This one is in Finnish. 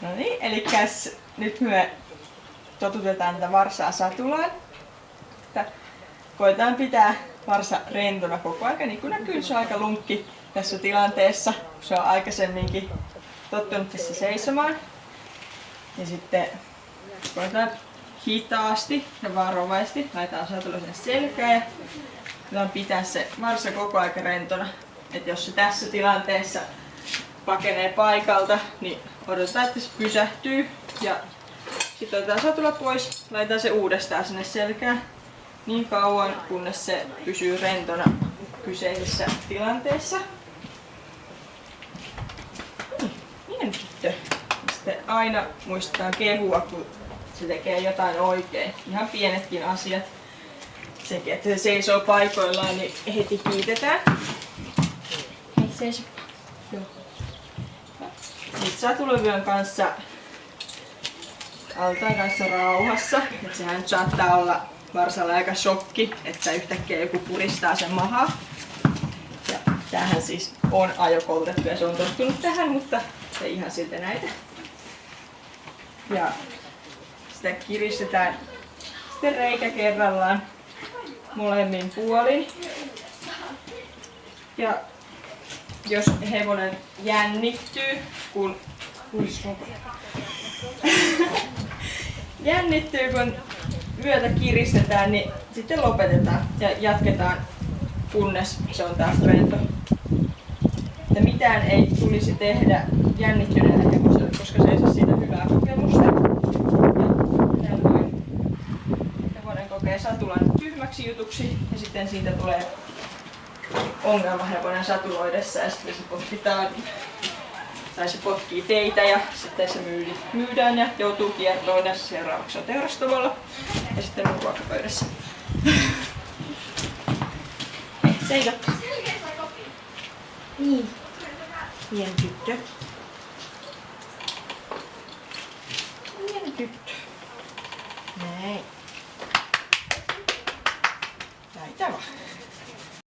No niin, elikkäs nyt me totutetaan tätä varsaa satulaan. Koetaan pitää varsa rentona koko ajan, niin kuin näkyy, se on aika lunkki tässä tilanteessa. Se on aikaisemminkin tottunut tässä seisomaan. Ja sitten koetaan hitaasti ja varovaisesti, laitetaan satula sinne selkään ja koetaan pitää se varsa koko ajan rentona. Et jos se tässä tilanteessa pakenee paikalta, niin odotetaan, että se pysähtyy ja sitten otetaan satula pois, laitetaan se uudestaan sinne selkään niin kauan, kunnes se pysyy rentona kyseisessä tilanteessa. Pieni tyttö. Sitten aina muistetaan kehua, kun se tekee jotain oikein. Ihan pienetkin asiat. Sekin, että se seisoo paikoillaan, niin heti kiitetään. Hei, seiso. Joo. Sitten satulovyön kanssa Altaan kanssa rauhassa. Et sehän saattaa olla varsalle aika shokki, että yhtäkkiä joku puristaa sen mahaa. Ja tämähän siis on ajokoulutettu ja se on tottunut tähän, mutta se ihan siltä näitä. Ja sitä kiristetään sitten reikä kerrallaan molemmin puolin. Ja jos hevonen jännittyy, kun vyötä kiristetään, niin sitten lopetetaan ja jatketaan, kunnes se on taas rento. Ja mitään ei tulisi tehdä jännittyneelle hevoselle, koska se ei saa siitä hyvää kokemusta. Ja tällöin hevonen kokee satulan tyhmäksi jutuksi ja sitten siitä tulee ongelma hevonen satuloidessa ja sitten se potkitaan. Tai se potkii teitä ja sitten se myydään ja joutuu kiertoon ja seuraavaksi on teurastamolla ja sitten on ruokapöydässä. Hei, seiso! Niin. Pieni tyttö. Pieni tyttö. Näin. Näitä vaan.